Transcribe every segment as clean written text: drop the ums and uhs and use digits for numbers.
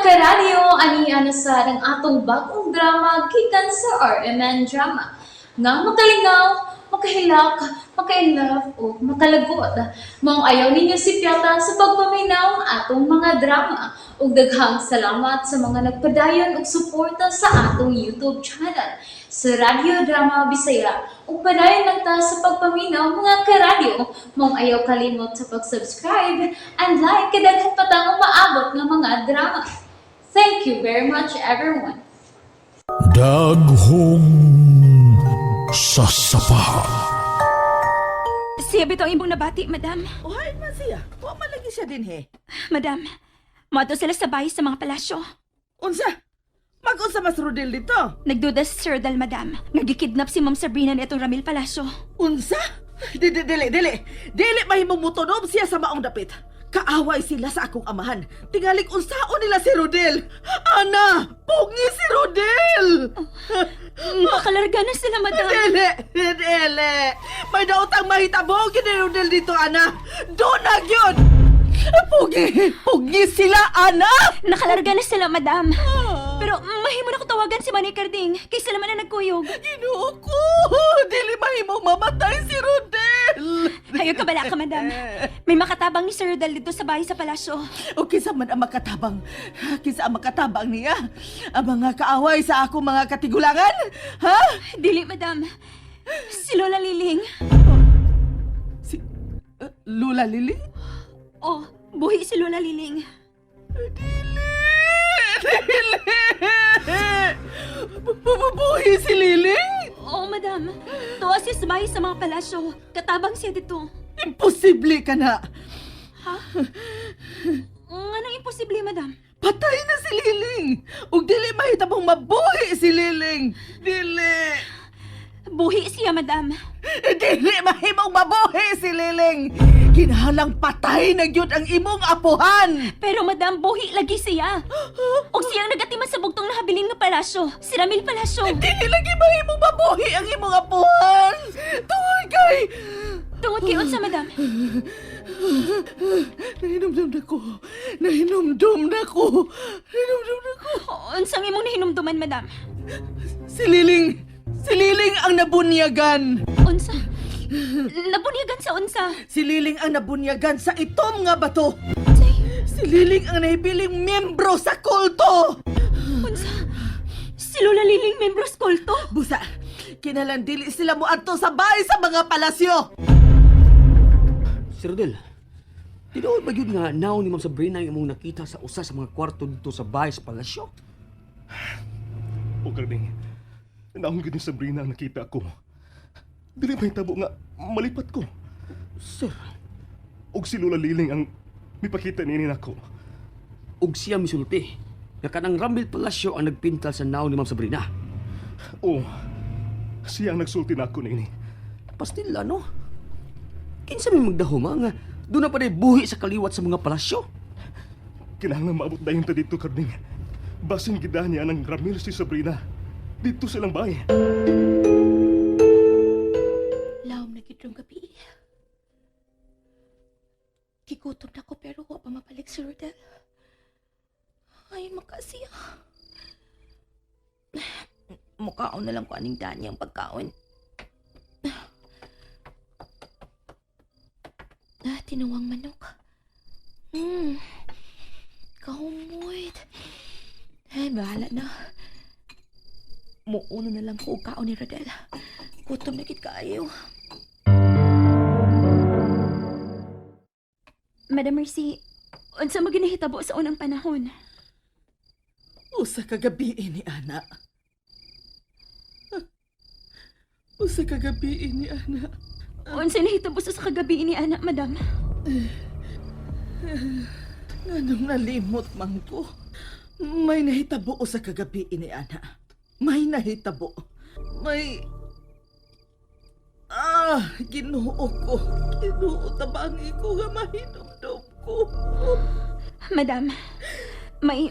karadyo, aniya na sa ng atong bagong drama gikan sa RMN Drama. Nga makalingaw, makahilak, maka-inlove, o makalagod. Maong ayaw ninyo si Piata sa pagpaminaw ang atong mga drama. Ug daghang salamat sa mga nagpadayon ug suporta sa atong YouTube channel sa Radyo Drama Bisaya. Ug padayon lang ta sa pagpaminaw mga karadyo. Maong ayaw kalimot sa pag-subscribe and like kadaghan pa tang maabot nga mga drama. Thank you very much everyone. Daghong sasapa. Siya bitaw imbong nabati, madam. Uhay man siya. Wa man lagi siya din he. Madam, mato sila sa bahay sa mga palasyo. Unsa? Mag-unsa mas Rodel dito? Nagduda si Sir Dal, madam. Nagikidnap si Ma'am Sabrina nitong Ramil Palasyo. Unsa? Dili mahimong mutunob siya sa maong dapit. Kaaway sila sa akong amahan. Tingali unsaon nila si Rodel. Ana, pugi si Rodel. Makalarga na sila, madam. Dili. May daotang mahitabo gid ni Rodel dito, ana. Doon na gyud. Pugi sila, ana. Nakalarga na sila, madam. Pero mahimo na ko tawagan si Manny Carding kay sila man na nagkuyog. Ginoo ko. Dili mahimong mamatay si Rodel. Hayog ka bala ka, madam. May makatabang ni Sir Dal dito sa bahay sa palasyo. O kinsa man ang makatabang? Kinsa ang makatabang niya? Ang mga kaaway sa akong mga katigulangan? Ha? Dili, madam. Si Lola Liling. Si Lula Lili? Oh, buhi si Lola Liling. Bubuhi si Liling? Oh, madam. Tuwa siya sa bahay sa mga palasyo. Katabang siya dito. Imposible ka na. Ha? Nga nang imposible, madam. Patay na si Liling. Ug dili mahitabong mabuhi si Liling. Dili. Buhi siya, madam. Dili mahimong mabuhi si Liling. Kinahanglang patay na gyud ang imong apuhan. Pero madam, buhi lagi siya. O siyang nagatiman sa bugtong nahabilin nga palasyo. Si Ramil Palasyo. Dili lagi mahimong mabuhi ang imong apuhan. Tungod kay... Tungod kay unsa, madam. Nahinumdum na ko. Nahinumdum na ko. Unsang imong nahinumduman, madam? Si Liling ang nabunyagan. Unsa? Nabunyagan sa unsa? Si Liling ang nabunyagan sa itom nga bato. Say, Si Liling ang nahibiling membro sa kulto. unsa? Si Lola Liling membro sa kulto? Busa, kinalandili sila mo adto sa bahay sa mga palasyo. Sir Rodel, tinuod ba yun nga naon ni Ma'am Sabrina yung imong nakita sa usa sa mga kwarto dito sa bahay sa palasyo? O Karding, naong gini Sabrina ang nakita ko. Dili may tabo nga malipat ko. Sir, Og si Lola Liling ang mipakita nini nako. og siya misulti nga kanang Ramil Palasyo ang nagpintal sa naon ni Ma'am Sabrina. O, siya ang nagsulti nako nini. Pastilla, no? Kinsa may magdahuma nga doon na pa buhi sa kaliwat sa mga palasyo? Kinahanglan maabot dayon ta dito Karding. Basin gida niya ng Ramil si Sabrina. Dito silang bahay. Lawom na gidrong gabi. Kigutom na ko pero wa pa mapalik si Rodel. Ay, makasiya. Mukhaon na lang ko aning dani ang pagkaon. Tinuwang manok. Kahumoy. Ay, bahala na. Muuno na lang ko kaon ni Rodel. Gutom na gid kaayo. Madam Mercy, unsa mo ginahitabo sa unang panahon? Usa ka gabi ni ana. Usa ka gabi ni ana. Unsa nahitabo sa kagabi ni anak, madam? Nganong nalimot man ko. May nahitabo sa kagabi ni ana. May nahitabo. May... Ginoo ko. Ginoo tabangi ko nga mahinumdum ko. Madam, may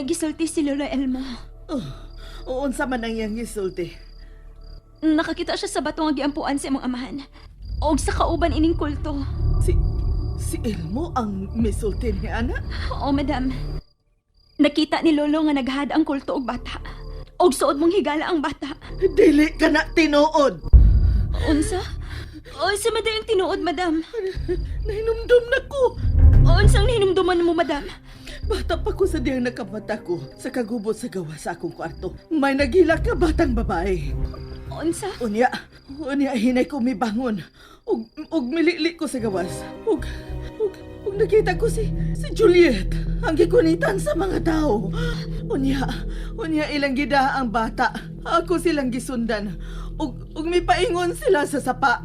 gisulti si Lolo Elmo. Unsa man ang iyang gisulti? Nakakita siya sa bato nga giampuan sa imong amahan. Og sa kauban ining kulto. Si Elmo ang misulti ni ana? Oo, madam. Nakita ni Lolo nga naghad ang kulto og bata. Og suod mong higala ang bata. Dili ka na tinuod. Unsa? Unsa man dayang tinuod, madam? Nahinumdum na ko. Unsang hinumduman mo, madam? Bata pa ko sa diyang nakabata ko sa kagubot sa gawa sa akong kwarto. May nagilak na batang babae. Unsa? Unya hinay ko mibangon. Ug milili ko sa gawas. Ug nakita ko si Juliet ang gikunitan sa mga tao. Unya ilang gida ang bata. Ako silang gisundan. Ug may paingon sila sa sapa.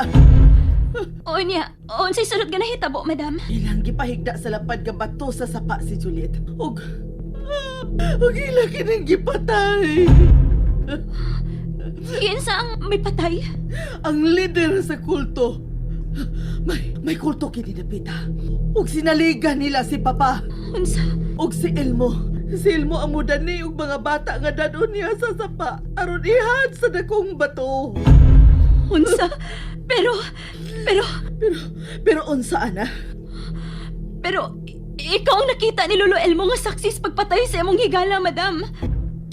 Unya, unsay sunod nga nahitabo, madam? Ilang gipahigda sa lapad nga bato sa sapa si Juliet. Ug ilang kinang gipatay. Kinsa ang may patay? Ang leader sa kulto. May kulto kini napita. Ug sinaligan nila si Papa. Unsa? Ug si Elmo. Si Elmo ang mudani ug mga bata nga dadon niya sa sapa aron ihad sa dakong bato. Unsa? Pero Unsa ana? Ikaw ang nakita ni Lolo Elmo nga saksi sa pagpatay sa imong higala, madam.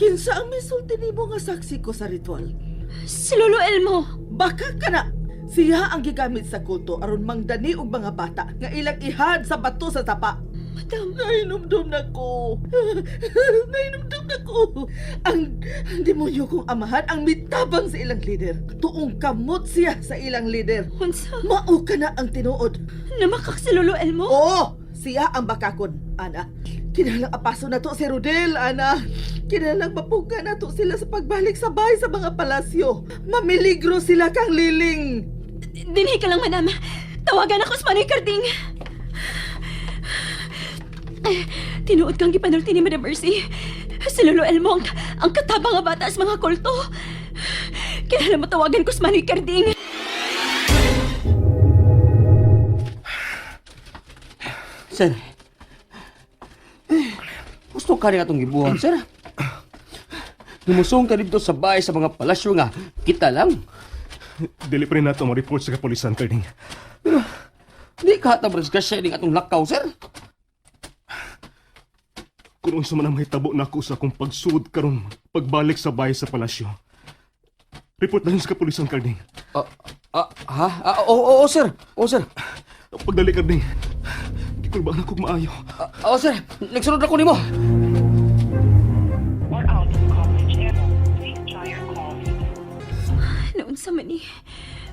Kinsa ang misulti nimo nga saksi ko sa ritual? Si Lolo Elmo. Baka kana. Siya ang gigamit sa kulto aron mangdani og mga bata nga ilang ihad sa bato sa sapa. Madam, Nahinumdum na ko. Nahinumdum na ko. Ang demonyo kong amahan ang mitabang sa ilang leader. Tuong kamot siya sa ilang leader. unsa? Mao ka na ang tinuod. Namakak si Lolo Elmo? Oo, siya ang bakakon, ana. Kinalang apaso na to si Rodel, ana. Kinalang mapuga na to sila sa pagbalik sa bahay sa mga palasyo. Mamiligro sila kang liling. Dinhi ka lang, madam. Tawagan ako sa Manoy Carding. Tinuod kang gipanulti ni Madam Mercy. Si Lolo Elmo ang katabang nga bata sa mga kulto. Kailangan matawagan ko sa Manoy Carding. Sir. Gusto ka rin atong gibuhan, sir. Lumusong ka dito sa bahay sa mga palasyo nga. Kita lang. Dili pa rin nato mo report sa kapulisan, Carding. Pero, di ka hatabras ka siya atong lakaw, sir. Kung unsa man ang mahitabo na ako sa akong pagsud karon pagbalik sa bahay sa palasyo. Report na rin sa kapulisan, Carding. Oo, sir. Oo, sir. Pagdali, Carding. Gikulbaan ako maayo. Oo, sir. Nagsunod ako nimo. Or out of coverage area. Please try your call. Noon sa mani,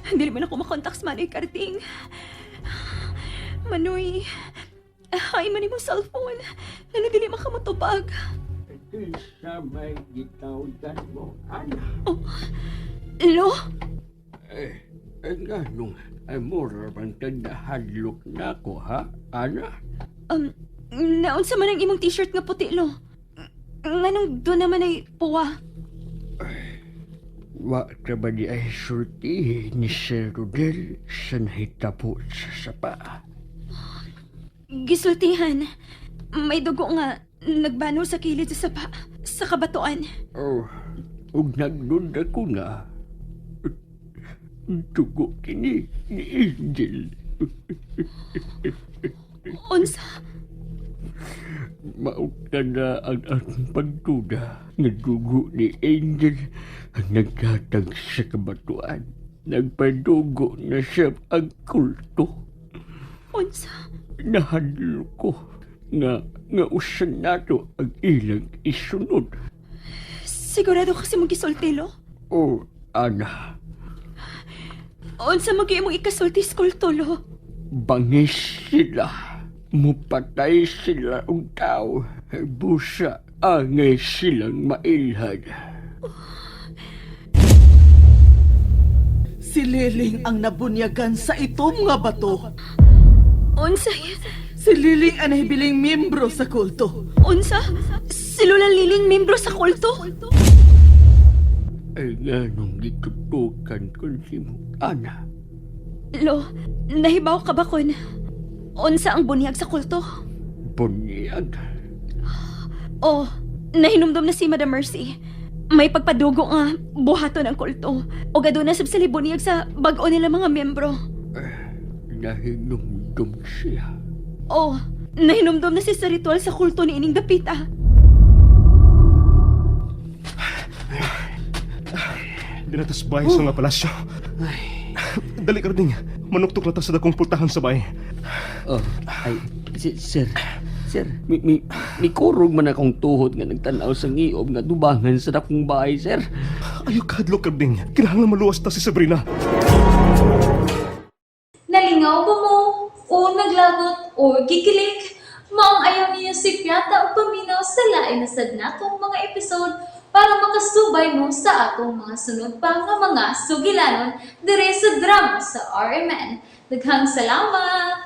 hindi naman ako makontak sa Manoy Carding. Manoy, ay man imong cellphone. Ano dili makamatubag? Sa may gitawdan mo, ana. Lo? Ganong, ay mura bang tandahadlok na ko, ha, ana? Naon sa man ang imong t-shirt nga puti, lo? Nganong doon naman ay puwa? Wa ka ba di ay surti ni Sir Rodel sa nahitapo sa sapa? Gisultihan. May dugo nga nagbano sa kilid sa sapa, sa kabatuan. Oh, ug nagdunda ko na. Dugo kini ni Angel. Unsa? Mauta na ang aking pagduda. Nadugo ni Angel ang nagkatag sa kabatuan. Nagpadugo na siya ang kulto. Unsa? Nahadlo ko nga usan nato ang ilang isunod. Sigurado kasi mong gisulti, lo? O, ana, Unsa magi imong ikasulti sa kulto, lo? bangis sila. Mupatay sila ang tao. Busa, angay silang mailhan. Si Liling ang nabunyagan sa itom nga bato. Unsa? Si Liling ang nahibiling miyembro sa kulto. Unsa? Si Lola Liling membro sa kulto? Ay nga nung gitutukan ko si mo, ana. Lo, nahibaw ka ba kon? Unsa ang bunyag sa kulto? Bunyag. Oh, nahinumdum na si Madam Mercy. May pagpadugo nga buhaton ang kulto. O gado na sabsali bunyag sa bag-o nila mga membro. Nahinumdum siya. Oh, nahinumdum na si sa ritual sa kulto ni Ining Dapita. Dinatas bahay sa nga palasyo. Dali ka rin, manuktok na ta sa dakong pultahan sa bahay. Oh, ay, sir, may kurog man akong tuhod nga nagtanaw sa ngiob nga dubangan sa dakong bahay, sir. Ayaw kahadlo ka rin, kinahanglan maluwas ta si Sabrina. Nalingaw ba mo? O naglagot? O gigilik? Maong ayaw niya si Piata o paminaw sa lain na sadnatong mga episode para makasubay mo sa atong mga sunod pa nga mga sugilanon dire sa drama sa RMN. Daghang salamat!